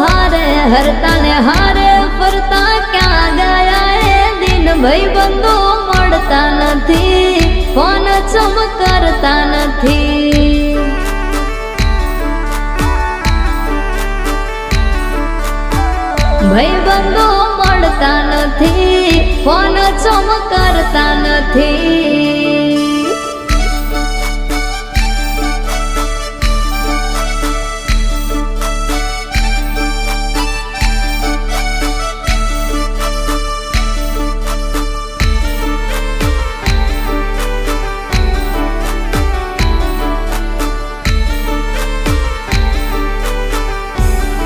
હારે હરતા ને હારે ફરતા ક્યાં ગયા એ દિન ભાઈબંધો મળતા નથી ફોન ચમ કરતા નથી ભાઈબંધો મળતા નથી ફોન ચમ કરતા નથી